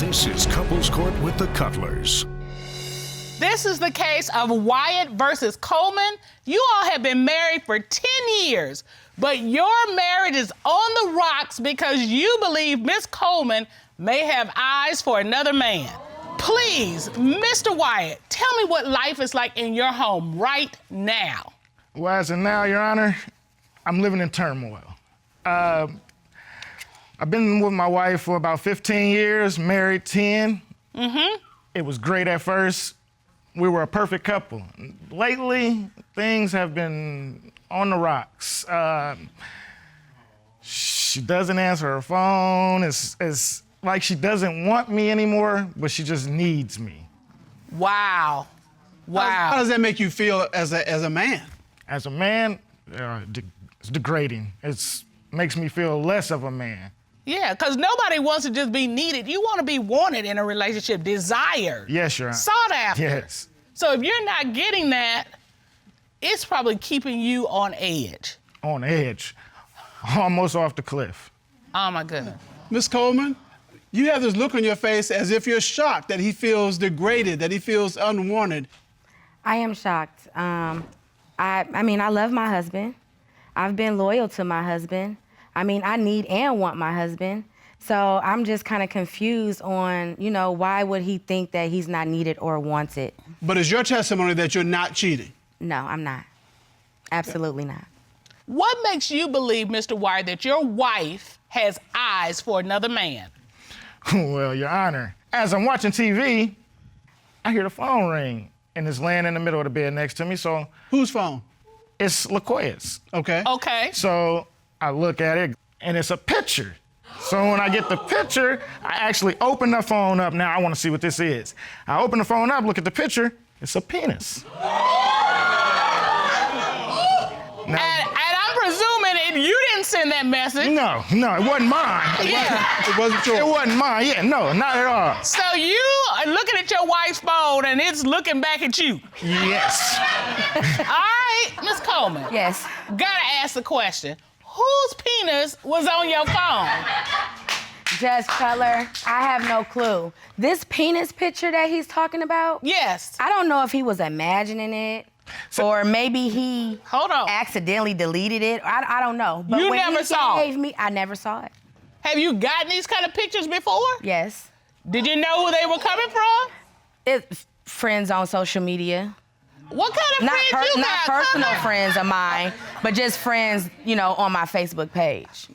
This is Couples Court with the Cutlers. This is the case of Wyatt versus Coleman. You all have been married for 10 years, but your marriage is on the rocks because you believe Miss Coleman may have eyes for another man. Please, Mr. Wyatt, tell me what life is like in your home right now. Well, as of now, Your Honor, I'm living in turmoil. I've been with my wife for about 15 years, married 10. It was great at first. We were a perfect couple. Lately, things have been on the rocks. She doesn't answer her phone. It's like she doesn't want me anymore, but she just needs me. Wow. How does that make you feel as a man? As a man, it's degrading. It makes me feel less of a man. Yeah, because nobody wants to just be needed. You want to be wanted in a relationship, desired. Yes, Your Honor. Sought after. Yes. So if you're not getting that, it's probably keeping you on edge. On edge, almost off the cliff. Oh, my goodness. Miss Coleman, you have this look on your face as if you're shocked that he feels degraded, that he feels unwanted. I am shocked. I mean, I love my husband. I've been loyal to my husband. I mean, I need and want my husband. So I'm just kind of confused on, why would he think that he's not needed or wanted? But is your testimony that you're not cheating? No, I'm not. Absolutely not. What makes you believe, Mr. Wyatt, that your wife has eyes for another man? Well, Your Honor, as I'm watching TV, I hear the phone ring, and it's laying in the middle of the bed next to me, so... Whose phone? It's LaQuia's. Okay. Okay. So I look at it, and it's a picture. So when I get the picture, I actually open the phone up. Now I want to see what this is. I open the phone up, look at the picture, it's a penis. And I'm presuming you didn't send that message. No, it wasn't mine. Yeah. It wasn't yours. It wasn't mine, yeah, no, not at all. So you are looking at your wife's phone and it's looking back at you. Yes. All right, Miss Coleman. Yes. Gotta ask the question. Whose penis was on your phone? Judge Cutler, I have no clue. This penis picture that he's talking about? Yes. I don't know if he was imagining it, or maybe he accidentally deleted it. I don't know. But You when never he saw gave me, I never saw it. Have you gotten these kind of pictures before? Yes. Did you know who they were coming from? It's friends on social media. What kind of friends you Not got? personal friends of mine, but just friends, on my Facebook page.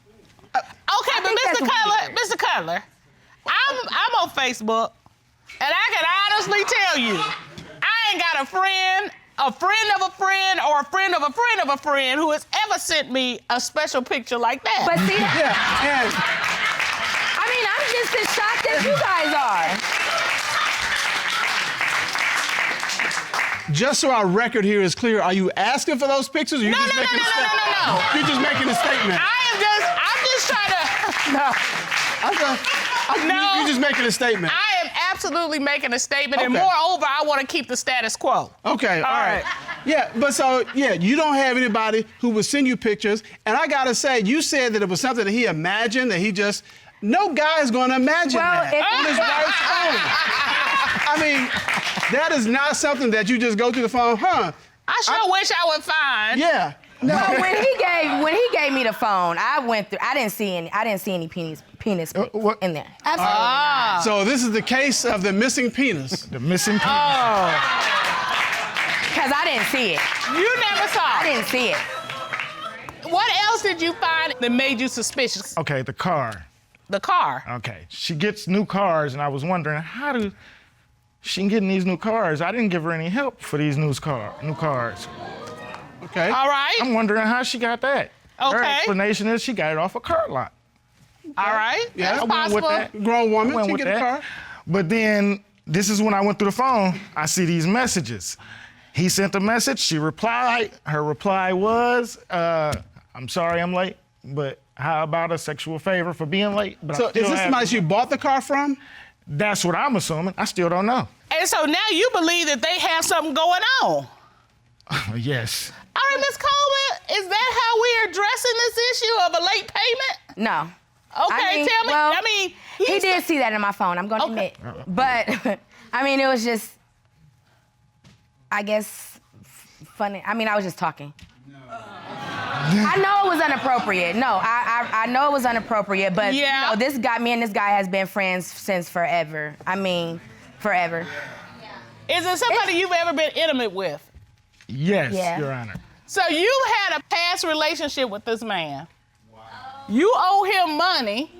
Okay, but Mr. Cutler, I'm on Facebook, and I can honestly tell you, I ain't got a friend of a friend, or a friend of a friend of a friend who has ever sent me a special picture like that. But see, Yeah, I mean, I'm just as shocked as you guys are. just so our record here is clear, are you asking for those pictures, or are you just making a statement? No. You're just making a statement. I'm just trying to... No. You're just making a statement. I am absolutely making a statement, and Okay. moreover, I want to keep the status quo. Okay, all right. Yeah, but you don't have anybody who would send you pictures, and I gotta say, you said that it was something that he imagined, that he just, no guy's gonna imagine that on his wife's phone. I mean, that is not something that you just go through the phone, I sure wish I would find. Yeah. No. Well, when he gave me the phone, I went through. I didn't see any penis what? in there. Absolutely. So this is the case of the missing penis. The missing penis. Because I didn't see it. You never saw I it. didn't see it. What else did you find that made you suspicious? Okay, the car. The car. Okay, she gets new cars, and I was wondering, how do she get in these new cars? I didn't give her any help for these new cars. Okay. All right. I'm wondering how she got that. Her Okay. explanation is she got it off a car lot. All right. Yeah, That's I went with possible. that. Grown woman, I went she with get a that. car. But then, this is when I went through the phone, I see these messages. He sent a message, she replied. Her reply was, I'm sorry I'm late, but how about a sexual favor for being late? But So I still is this have- somebody she bought the car from? That's what I'm assuming. I still don't know. And so now you believe that they have something going on. Yes. All right, Miss Coleman, is that how we're addressing this issue of a late payment? No. Okay, tell me. Well, I mean, he did see that in my phone, I'm gonna admit. But, I mean, it was just, I guess, funny. I mean, I was just talking. I know it was inappropriate. No, I know it was inappropriate, but you know, me and this guy has been friends since forever. I mean, forever. Is it somebody you've ever been intimate with? Yes, Your Honor. So you had a past relationship with this man. Wow. You owe him money,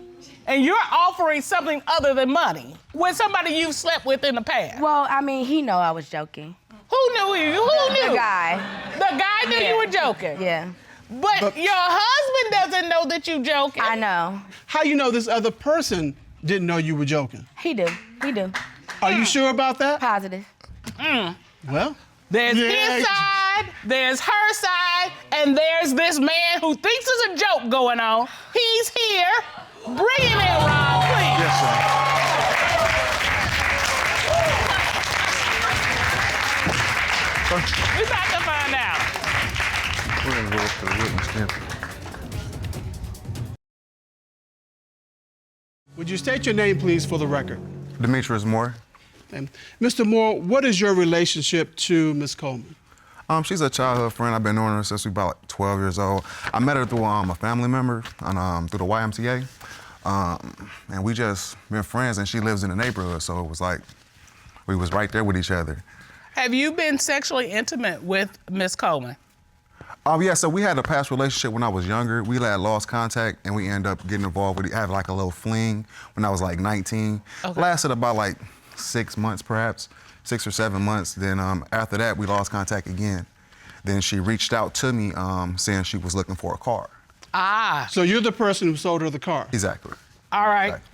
and you're offering something other than money with somebody you've slept with in the past. Well, I mean, he know I was joking. Who knew you? Who knew? The guy. The guy knew you were joking? Yeah. But your husband doesn't know that you joking. I know. How you know this other person didn't know you were joking? He do. He do. Are you sure about that? Positive. Well, there's his side, there's her side, and there's this man who thinks it's a joke going on. He's here. Bring him in, Ron, please. Yes, sir. We're about to find out. We're gonna go up to the witness stand. would you state your name, please, for the record? Demetrius Moore. And Mr. Moore, what is your relationship to Ms. Coleman? She's a childhood friend. I've been knowing her since we were about 12 years old. I met her through a family member through the YMCA. And we just been friends, and she lives in the neighborhood, so it was like we was right there with each other. Have you been sexually intimate with Ms. Coleman? Yeah, so we had a past relationship when I was younger. We had lost contact, and we ended up getting involved with, had like a little fling when I was like 19. Okay. Lasted about like 6 months, perhaps, 6 or 7 months. Then after that, we lost contact again. Then she reached out to me saying she was looking for a car. Ah. So you're the person who sold her the car? Exactly. All right. Exactly.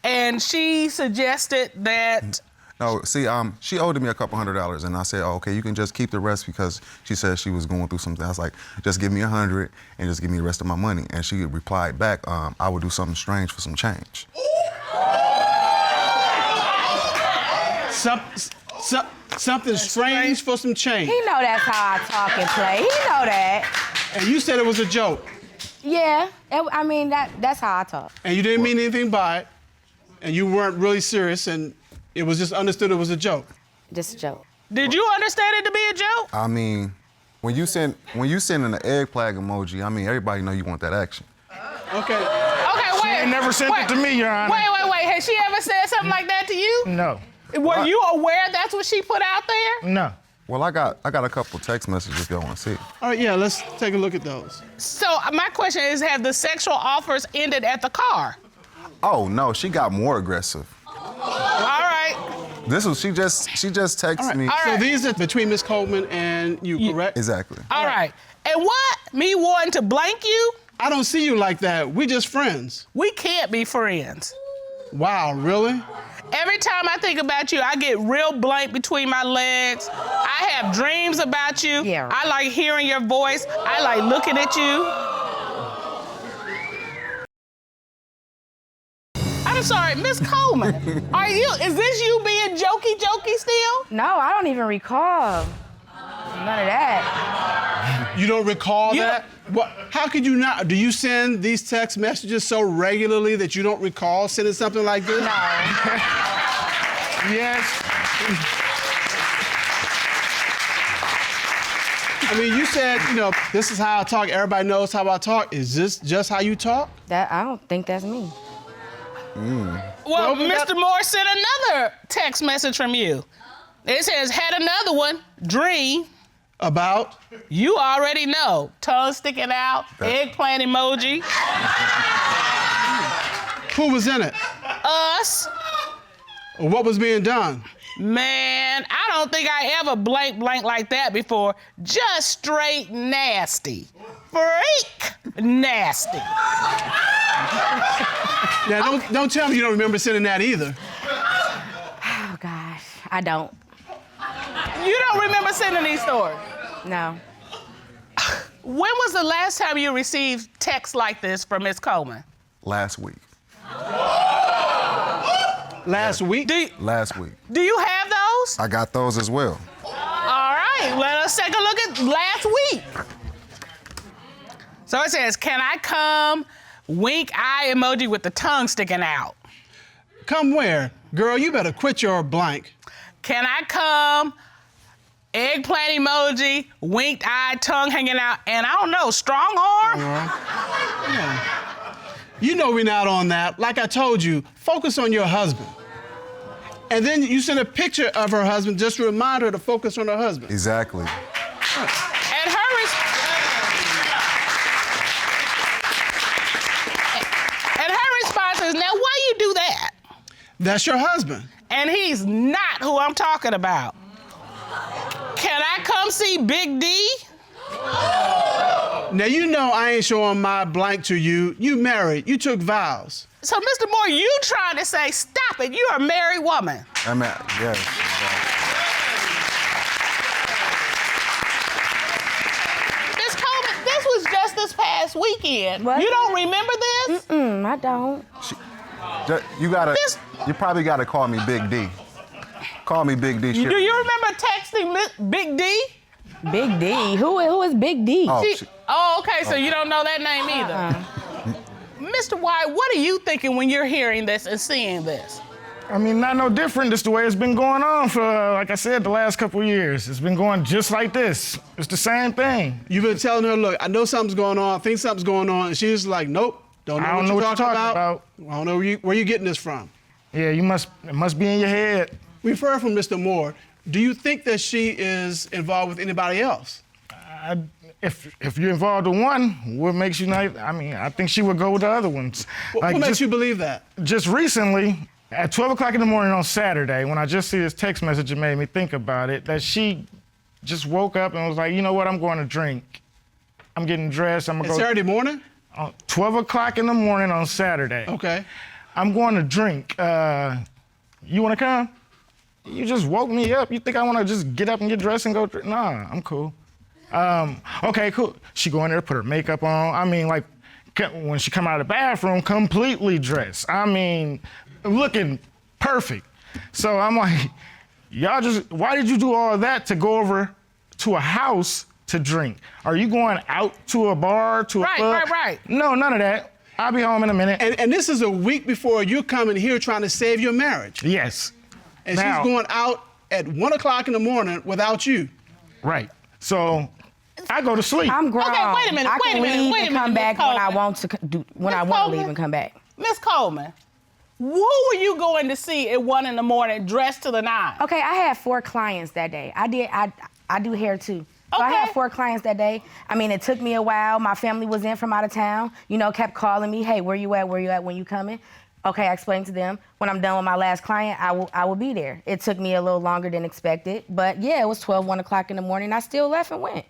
And she suggested that... No, see, she owed me a couple $100, and I said, oh, okay, you can just keep the rest because she said she was going through something. I was like, just give me $100 and just give me the rest of my money. And she replied back, I would do something strange for some change. Something strange for some change. He know that's how I talk and play. He know that. And you said it was a joke. Yeah, I mean, that's how I talk. And you didn't mean anything by it, and you weren't really serious, and it was just understood it was a joke. Just a joke. Did you understand it to be a joke? I mean, when you send an egg flag emoji, I mean, everybody know you want that action. Okay. Okay, wait. She ain't never sent it to me, Your Honor. Wait. Has she ever said something like that to you? No. Were you aware that's what she put out there? No. Well, I got a couple text messages if y'all want to see. All right, yeah, let's take a look at those. So my question is, have the sexual offers ended at the car? Oh no, she got more aggressive. All right. She just texted me. All right. So these are between Ms. Coleman and you, correct? Exactly. All right. And what? Me wanting to blank you? I don't see you like that. We just friends. We can't be friends. Wow, really? Every time I think about you, I get real blank between my legs. I have dreams about you. Yeah, right. I like hearing your voice. I like looking at you. I'm sorry, Miss Coleman. Is this you being jokey still? No, I don't even recall none of that. You don't recall that? What? How could you not? Do you send these text messages so regularly that you don't recall sending something like this? No. Yes. I mean, you said, this is how I talk. Everybody knows how I talk. Is this just how you talk? I don't think that's me. Well, Mr. Moore sent another text message from you. It says, had another one, dream. About? You already know. Tongue sticking out, eggplant emoji. Who was in it? Us. What was being done? Man, I don't think I ever blank like that before. Just straight nasty. Freak nasty. Now, don't tell me you don't remember sending that either. Oh, gosh. I don't. You don't remember sending these stories? No. When was the last time you received texts like this from Miss Coleman? Last week. Last week? Last week. Do you have those? I got those as well. All right, let us take a look at last week. So it says, can I come wink eye emoji with the tongue sticking out. Come where? Girl, you better quit your blank. Can I come? Eggplant emoji, winked eye, tongue hanging out, and I don't know, strong arm? Yeah. You know we're not on that. Like I told you, focus on your husband. And then you send a picture of her husband just to remind her to focus on her husband. Exactly. And her response is, now why you do that? That's your husband. And he's not who I'm talking about. Can I come see Big D? Now you know I ain't showing my blank to you. You married, you took vows. So, Mr. Moore, you trying to say, stop it, you're a married woman. I mean, yes. Exactly. Ms. Coleman, this was just this past weekend. What? You don't remember this? I don't. You probably gotta call me Big D. Call me Big D. Do you remember texting Big D? Big D? Who is Big D? Okay, so you don't know that name either. Mr. Wyatt, what are you thinking when you're hearing this and seeing this? I mean, not no different. It's the way it's been going on for, like I said, the last couple of years. It's been going just like this. It's the same thing. You've been telling her, look, I know something's going on, I think something's going on, and she's like, nope, don't know what you're talking about. I don't know where you're getting this from. Yeah, it must be in your head. We've heard from Mr. Moore. Do you think that she is involved with anybody else? If you're involved with one, what makes you not? I mean, I think she would go with the other ones. What makes you believe that? Just recently, at 12 o'clock in the morning on Saturday, when I just see this text message, it made me think about it, that she just woke up and was like, you know what, I'm going to drink. I'm getting dressed, I'm gonna go. Saturday morning? 12 o'clock in the morning on Saturday. Okay. I'm going to drink. You wanna come? You just woke me up. You think I wanna just get up and get dressed and go drink? Nah, I'm cool. Okay, cool. She go in there, put her makeup on. I mean, like, when she come out of the bathroom, completely dressed. I mean, looking perfect. So I'm like, why did you do all that to go over to a house to drink? Are you going out to a bar, to a club? Right. No, none of that. I'll be home in a minute. And this is a week before you're coming here trying to save your marriage. Yes. And she's going out at 1 o'clock in the morning without you. Right. So I go to sleep. I'm grown. Okay, wait a minute, I can leave and come back when I want to when I want to leave and come back. Miss Coleman, who were you going to see at 1 in the morning dressed to the nines? Okay, I had 4 clients that day. I do hair too. So I had 4 clients that day. I mean, it took me a while. My family was in from out of town. You know, kept calling me, hey, where you at? Where you at? When you coming? Okay, I explained to them. When I'm done with my last client, I will be there. It took me a little longer than expected. But yeah, it was 1 o'clock in the morning. I still left and went.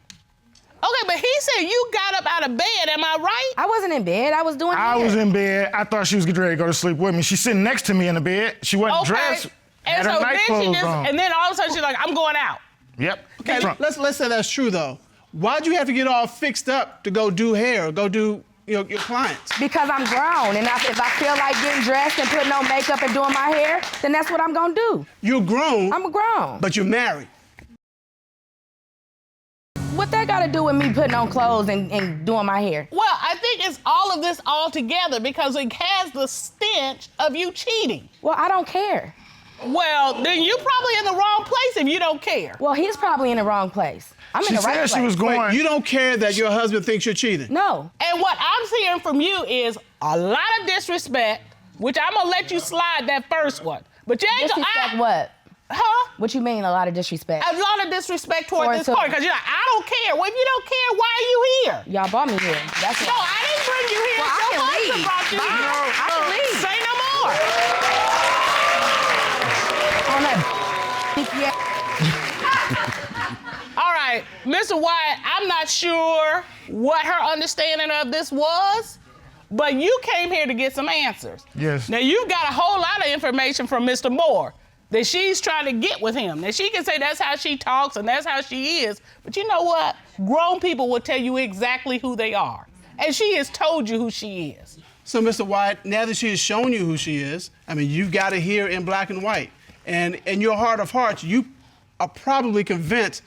Okay, but he said you got up out of bed, am I right? I wasn't in bed, I was doing hair. I was in bed. I thought she was getting ready to go to sleep with me. She's sitting next to me in the bed. She wasn't dressed. And had her so night then clothes on. and then all of a sudden she's like, I'm going out. Yep. Okay, let's say that's true though. Why'd you have to get all fixed up to go do hair or go do your clients? Because I'm grown, and if I feel like getting dressed and putting on makeup and doing my hair, then that's what I'm gonna do. You're grown. I'm grown. But you're married. What that got to do with me putting on clothes and doing my hair? Well, I think it's all of this all together because it has the stench of you cheating. Well, I don't care. Well, then you're probably in the wrong place if you don't care. Well, he's probably in the wrong place. I'm in the right place. She was going. Wait, you don't care that your husband thinks you're cheating? No. And what I'm hearing from you is a lot of disrespect, which I'm gonna let you slide that first one. But you ain't Disrespect what? Huh? What you mean a lot of disrespect? A lot of disrespect toward this party, because you're like, I don't care. Well, if you don't care, why are you here? Y'all brought me here. That's No, I didn't bring you here. Well, I Your can husband leave. brought you Bye. here. I can leave. Say no more. On that. Yeah. All right, Mr. Wyatt, I'm not sure what her understanding of this was, but you came here to get some answers. Yes. Now, you've got a whole lot of information from Mr. Moore that she's trying to get with him. Now, she can say that's how she talks and that's how she is, but you know what? Grown people will tell you exactly who they are. And she has told you who she is. So, Mr. Wyatt, now that she has shown you who she is, I mean, you've got it here in black and white. And in your heart of hearts, you are probably convinced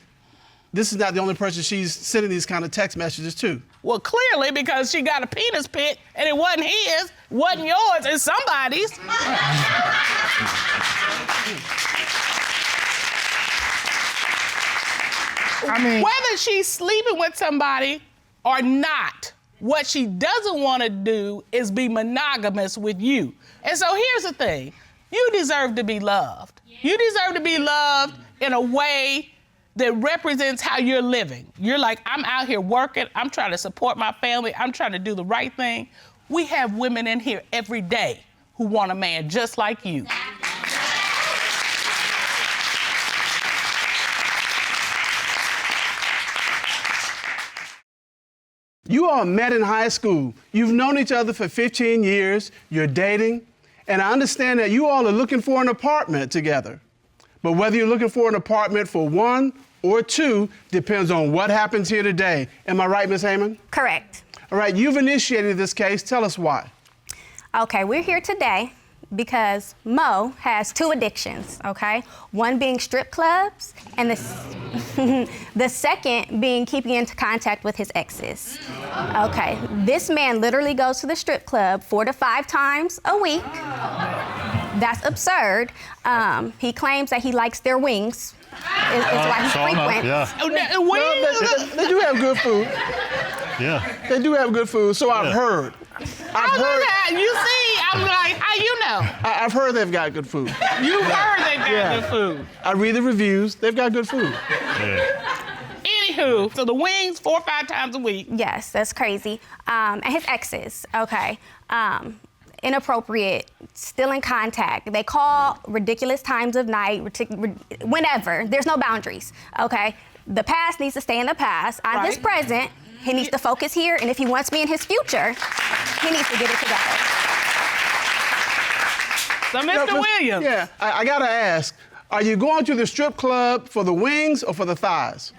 this is not the only person she's sending these kind of text messages to. Well, clearly, because she got a penis pic and it wasn't his, wasn't yours, it's somebody's. I mean, whether she's sleeping with somebody or not, what she doesn't want to do is be monogamous with you. And so here's the thing. You deserve to be loved. You deserve to be loved in a way that represents how you're living. You're like, I'm out here working, I'm trying to support my family, I'm trying to do the right thing. We have women in here every day who want a man just like you. You all met in high school. You've known each other for 15 years, you're dating, and I understand that you all are looking for an apartment together. But whether you're looking for an apartment for one or two depends on what happens here today. Am I right, Ms. Heyman? Correct. All right, you've initiated this case. Tell us why. Okay, we're here today because Mo has two addictions, okay? One being strip clubs, and the second being keeping in contact with his exes. Okay, this man literally goes to the strip club 4 to 5 times a week. That's absurd. He claims that he likes their wings. Is why he frequents. Yeah. They do have good food. Yeah. They do have good food, so I've heard. You see, I'm like, how you know? I've heard they've got good food. You heard they got good food. I read the reviews. They've got good food. Yeah. Anywho, so the wings 4 or 5 times a week. Yes, that's crazy. And his exes, okay. Inappropriate, still in contact. They call ridiculous times of night, whenever. There's no boundaries, okay? The past needs to stay in the past. I'm his present. He needs to focus here, and if he wants me in his future, he needs to get it together. So, Mr. Williams. Yeah, I gotta ask, are you going to the strip club for the wings or for the thighs?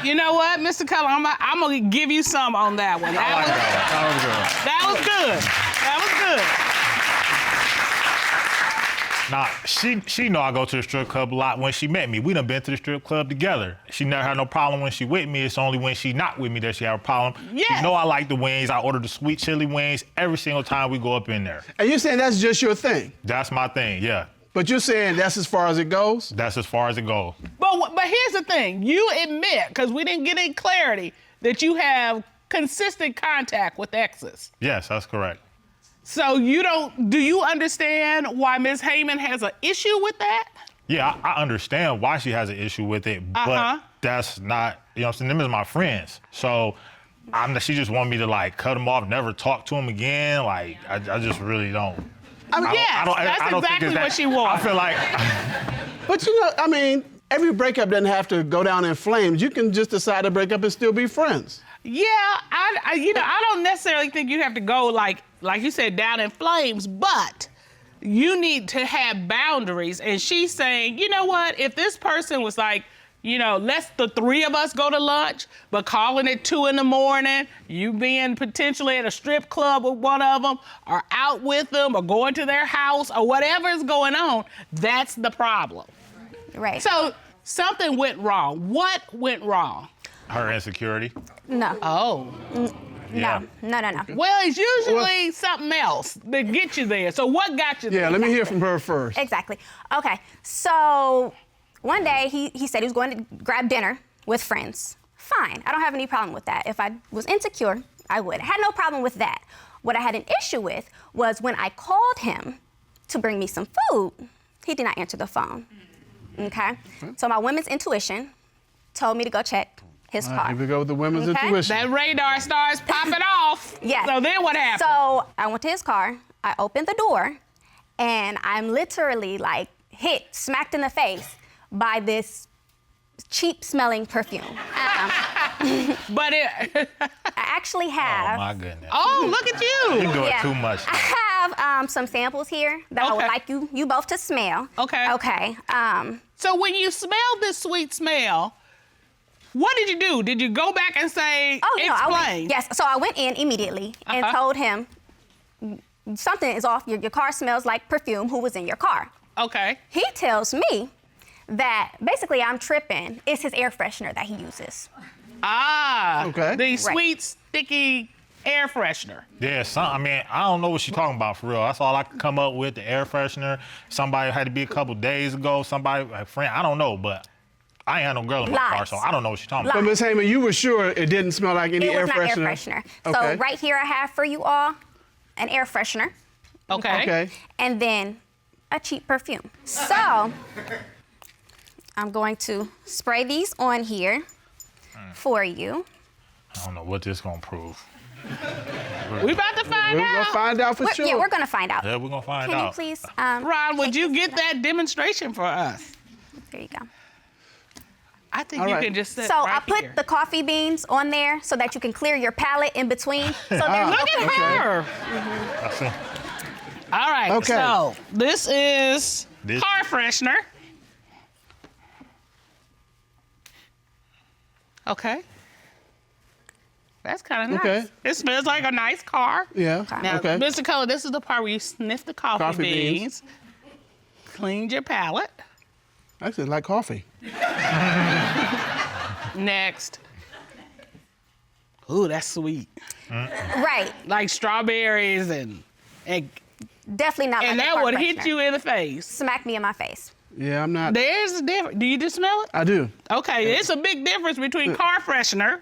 You know what, Mr. Cullen, I'm gonna give you some on that one. That was good. That was good. Nah, she know I go to the strip club a lot when she met me. We done been to the strip club together. She never had no problem when she with me. It's only when she not with me that she have a problem. Yes. She know I like the wings. I order the sweet chili wings every single time we go up in there. And you're saying that's just your thing? That's my thing, yeah. But you're saying that's as far as it goes? That's as far as it goes. But here's the thing. You admit, because we didn't get any clarity, that you have consistent contact with exes. Yes, that's correct. So do you understand why Ms. Heyman has an issue with that? Yeah, I understand why she has an issue with it, but that's not, you know what I'm saying, them is my friends. So she just wanted me to like cut them off, never talk to them again. Like, I just really don't. I mean, that's exactly what she wants. I feel like. But you know, I mean, every breakup doesn't have to go down in flames. You can just decide to break up and still be friends. Yeah, I don't necessarily think you have to go like you said, down in flames, but you need to have boundaries. And she's saying, you know what, if this person was like, you know, let's the 3 of us go to lunch, but calling it 2 a.m, you being potentially at a strip club with one of them, or out with them, or going to their house, or whatever is going on, that's the problem. Right. So something went wrong. What went wrong? Her insecurity. No. Oh. Yeah. No. Well, it's usually something else that gets you there. So what got you there? Yeah, let me hear from her first. Exactly. Okay, so one day he said he was going to grab dinner with friends. Fine, I don't have any problem with that. If I was insecure, I would. I had no problem with that. What I had an issue with was when I called him to bring me some food, he did not answer the phone, okay? So my women's intuition told me to go check his car. Here we go with the women's intuition. That radar starts popping off. Yes. So then what happened? So I went to his car, I opened the door, and I'm literally like smacked in the face by this cheap smelling perfume. But I actually have. Oh my goodness. oh, look at you. You doing too much. I have some samples here that I would Okay. like you both to smell. Okay. Okay. So when you smelled this sweet smell, what did you do? Did you go back and say, explain? Yes, so I went in immediately and told him something is off. Your car smells like perfume. Who was in your car? Okay. He tells me that basically I'm tripping. It's his air freshener that he uses. Ah, Okay. the sweet, sticky air freshener. Yeah, I mean, I don't know what she's talking about for real. That's all I could come up with, the air freshener. Somebody had to be a couple days ago, somebody, a friend, I don't know, but I ain't had no girl in my car, so I don't know what she's talking But about. Ms. Heyman, you were sure it didn't smell like any air It was not freshener? air freshener. Okay. So right here I have for you all an air freshener. Okay. Okay. And then a cheap perfume. So I'm going to spray these on here for you. I don't know what this gonna prove. We about to find We're out. gonna find out for sure. Yeah, we're gonna find out. Yeah, we're gonna find Can you out. please? Ron, would you get that demonstration for us? There you go. I think All you right. can just sit So right I put here. the coffee beans on there so that you can clear your palate in between. So there's no Look at her. That's it. All right, Okay. so this is This- car freshener. Okay. That's kind of nice. Okay. It smells like a nice car. Yeah. Now, Okay. Mr. Color, this is the part where you sniff the coffee, Coffee beans. beans, cleaned your palate. Actually, I like coffee. Next. Ooh, that's sweet. right. Like strawberries and Definitely not. and like a that car would hit freshener. you in the face. Smack me in my face. Yeah, I'm not. There's a difference. Do you just smell it? I do. Okay, it's a big difference between car freshener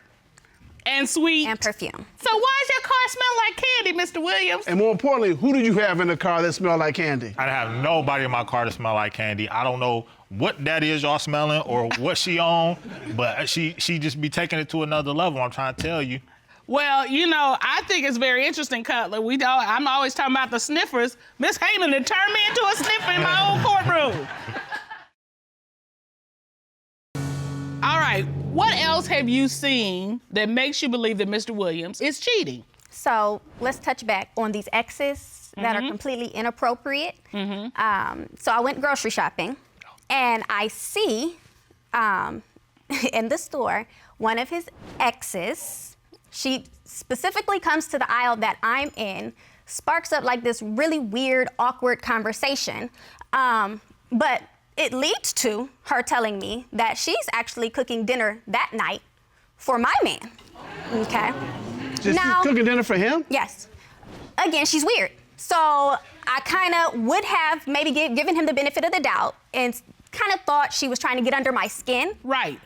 and sweet. And perfume. So why does your car smell like candy, Mr. Williams? And more importantly, who did you have in the car that smelled like candy? I have nobody in my car that smell like candy. I don't know what that is y'all smelling or what she on, but she just be taking it to another level. I'm trying to tell you. Well, you know, I think it's very interesting, Cutler. I'm always talking about the sniffers. Miss Heyman had turned me into a sniffer in my own courtroom. All right, what else have you seen that makes you believe that Mr. Williams is cheating? So let's touch back on these exes that are completely inappropriate. So I went grocery shopping, and I see in the store one of his exes. She specifically comes to the aisle that I'm in, sparks up like this really weird, awkward conversation. But it leads to her telling me that she's actually cooking dinner that night for my man. Okay. Just Now- cooking dinner for him? Yes. Again, she's weird. So I kind of would have maybe given him the benefit of the doubt and kind of thought she was trying to get under my skin. Right.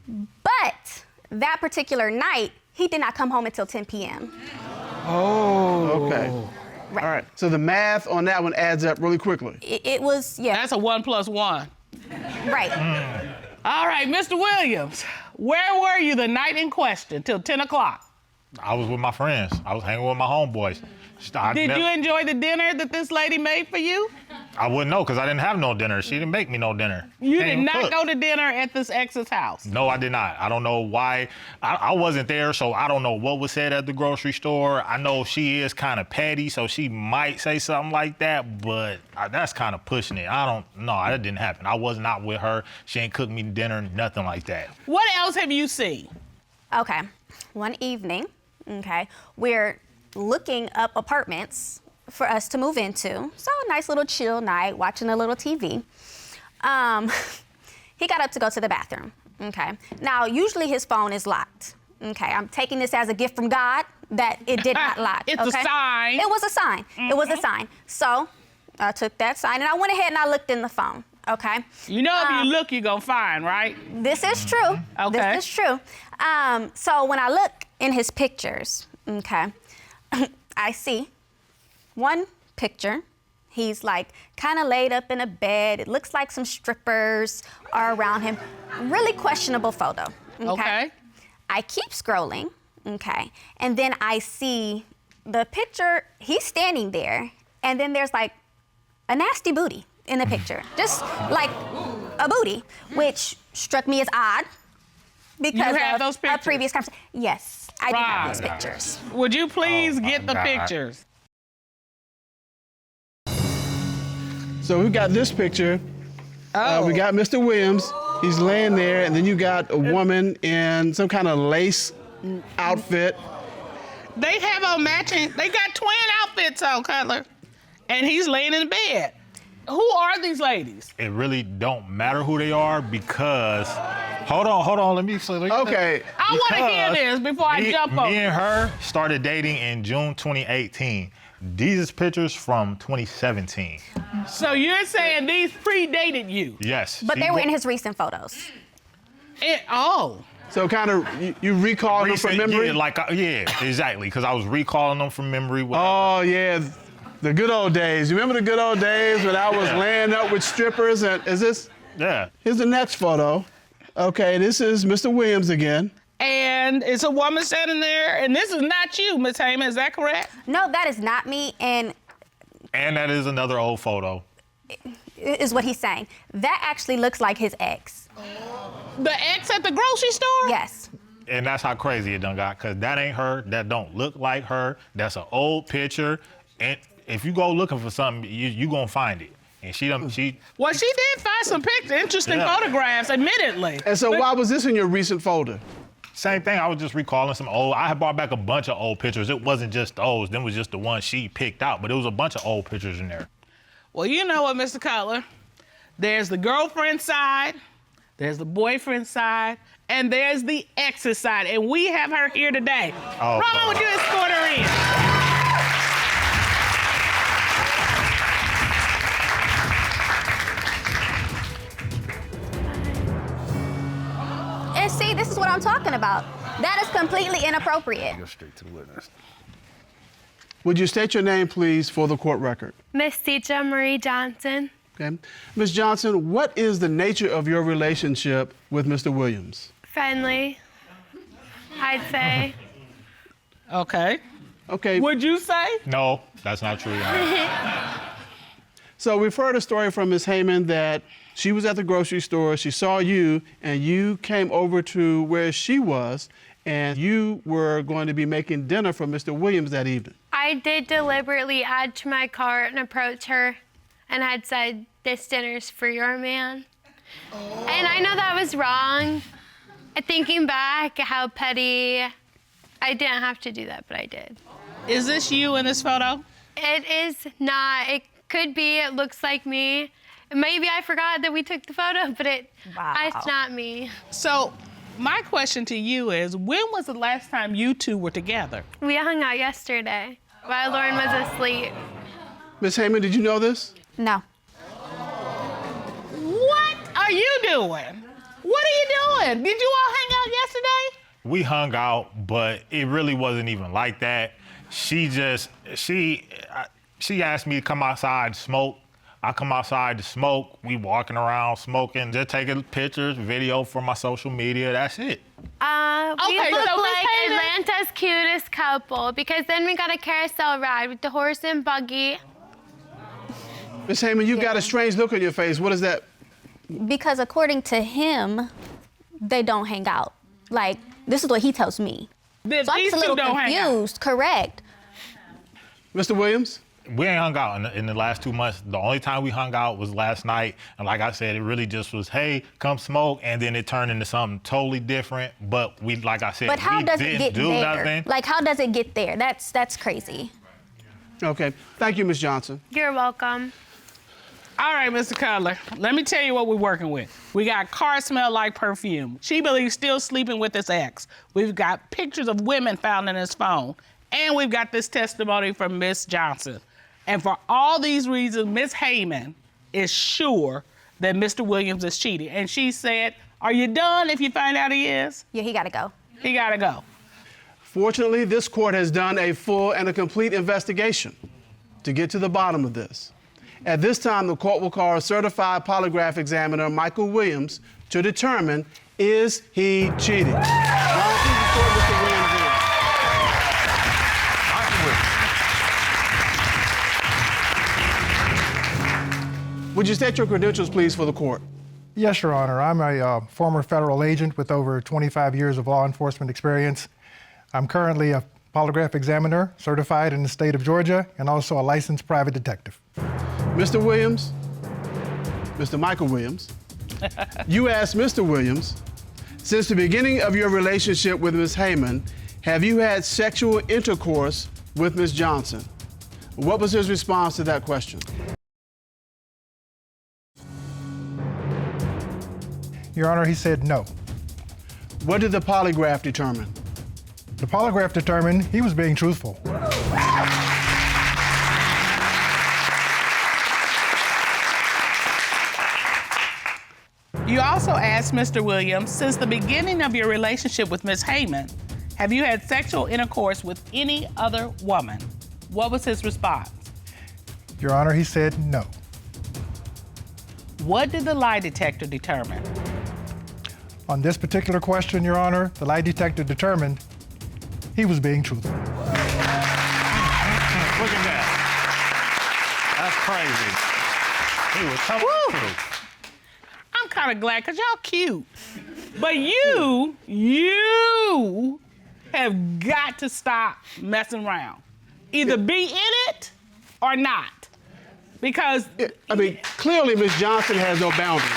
But that particular night, he did not come home until 10 p.m. Okay. Right. All right. So the math on that one adds up really quickly. It was, yeah, That's a 1 + 1. right. All right, Mr. Williams, where were you the night in question till 10 o'clock? I was with my friends. I was hanging with my homeboys. Did you enjoy the dinner that this lady made for you? I wouldn't know because I didn't have no dinner. She didn't make me no dinner. You Can't did even not cook. go to dinner at this ex's house. No, I did not. I don't know why. I wasn't there, so I don't know what was said at the grocery store. I know she is kind of petty, so she might say something like that, but that's kind of pushing it. No, that didn't happen. I was not with her. She ain't cooked me dinner, nothing like that. What else have you seen? Okay. One evening, okay, we're looking up apartments for us to move into. So a nice little chill night, watching a little TV. He got up to go to the bathroom, okay? Now, usually his phone is locked, okay? I'm taking this as a gift from God that it did not lock, It's okay? a sign. It was a sign. It was a sign. So I took that sign and I went ahead and I looked in the phone, okay? You know if you look, you're going to find, right? This is true. Okay. This is true. So when I look in his pictures, okay, I see one picture. He's like kind of laid up in a bed. It looks like some strippers are around him. Really questionable photo. Okay. I keep scrolling, okay, and then I see the picture. He's standing there, and then there's like a nasty booty in the picture, just like a booty, which struck me as odd because have of those a pictures? previous conversation. Yes, I do have those Right. pictures. Would you please Oh, my get the God. pictures? So we got this picture. Oh. We got Mr. Williams. He's laying there, and then you got a woman in some kind of lace outfit. They have on matching, they got twin outfits on, Cutler. And he's laying in bed. Who are these ladies? It really don't matter who they are because, hold on, let me say. Okay. I want to hear this before I jump over. Me and her started dating in June 2018. These is pictures from 2017. So you're saying these predated you? Yes. But they were in his recent photos. So kind of you recall them from memory? Yeah, exactly, because I was recalling them from memory. Oh, yeah. The good old days. You remember the good old days when I was laying up with strippers? And is this? Yeah. Here's the next photo. Okay, this is Mr. Williams again. And it's a woman standing there, and this is not you, Ms. Heyman, is that correct? No, that is not me, and that is another old photo. Is what he's saying. That actually looks like his ex. The ex at the grocery store? Yes. And that's how crazy it done got, because that ain't her, that don't look like her, that's an old picture, and if you go looking for something, you gonna find it. And she. Well, she did find some interesting photographs, admittedly. And so why was this in your recent folder? Same thing, I was just recalling some old, I had brought back a bunch of old pictures. It wasn't just those, them was just the ones she picked out, but it was a bunch of old pictures in there. Well, you know what, Mr. Cutler? There's the girlfriend side, there's the boyfriend side, and there's the ex's side, and we have her here today. Oh, Roman, would you escort her in? And see, this is what I'm talking about. That is completely inappropriate. Go straight to the witness. Would you state your name, please, for the court record? Miss Teacher Marie Johnson. Okay. Ms. Johnson, what is the nature of your relationship with Mr. Williams? Friendly, I'd say. Okay. Okay. Would you say? No, that's not true. So we've heard a story from Ms. Heyman that she was at the grocery store, she saw you, and you came over to where she was, and you were going to be making dinner for Mr. Williams that evening. I did deliberately add to my cart and approach her and had said, "This dinner's for your man." Oh. And I know that was wrong. Thinking back, how petty. I didn't have to do that, but I did. Is this you in this photo? It is not. It could be. It looks like me. Maybe I forgot that we took the photo, but it's not me. So my question to you is, when was the last time you two were together? We hung out yesterday while Lauren was asleep. Ms. Heyman, did you know this? No. What are you doing? What are you doing? Did you all hang out yesterday? We hung out, but it really wasn't even like that. She asked me to come outside to smoke. I come outside to smoke. We walking around smoking, just taking pictures, video for my social media. That's it. We look like Atlanta's cutest couple because then we got a carousel ride with the horse and buggy. Ms. Heyman, you've got a strange look on your face. What is that? Because according to him, they don't hang out. Like, this is what he tells me. So I'm just a little confused. Correct. Mr. Williams? We ain't hung out in the last 2 months. The only time we hung out was last night. And like I said, it really just was, hey, come smoke. And then it turned into something totally different. But we, like I said, but how we does didn't it get do there? nothing. Like, how does it get there? That's crazy. Okay. Thank you, Ms. Johnson. You're welcome. All right, Mr. Cutler, let me tell you what we're working with. We got car smell like perfume. She believes still sleeping with his ex. We've got pictures of women found in his phone. And we've got this testimony from Ms. Johnson. And for all these reasons, Ms. Heyman is sure that Mr. Williams is cheating. And she said, are you done if you find out he is? Yeah, he gotta go. He gotta go. Fortunately, this court has done a full and a complete investigation to get to the bottom of this. At this time, the court will call a certified polygraph examiner, Michael Williams, to determine, is he cheating? Now, please escort Mr. Williams in. Would you state your credentials, please, for the court? Yes, Your Honor. I'm a former federal agent with over 25 years of law enforcement experience. I'm currently a polygraph examiner, certified in the state of Georgia, and also a licensed private detective. Mr. Williams, Mr. Michael Williams, you asked Mr. Williams, since the beginning of your relationship with Ms. Heyman, have you had sexual intercourse with Ms. Johnson? What was his response to that question? Your Honor, he said no. What did the polygraph determine? The polygraph determined he was being truthful. You also asked Mr. Williams, since the beginning of your relationship with Ms. Heyman, have you had sexual intercourse with any other woman? What was his response? Your Honor, he said no. What did the lie detector determine? On this particular question, Your Honor, the lie detector determined he was being truthful. Look at that. That's crazy. He was telling the truth. I'm kind of glad, because y'all cute. But you have got to stop messing around. Either be in it or not. Because... I mean, clearly Ms. Johnson has no boundaries.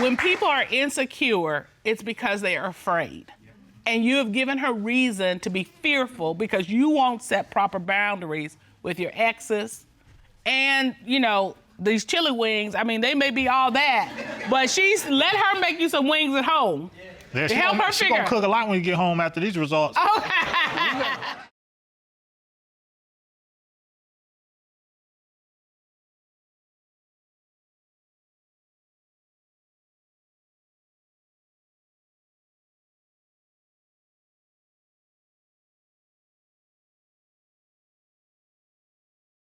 When people are insecure, it's because they are afraid. And you have given her reason to be fearful because you won't set proper boundaries with your exes. And, you know, these chili wings, I mean, they may be all that, but let her make you some wings at home. Yeah, to help her she figure. gonna cook a lot when you get home after these results. Okay.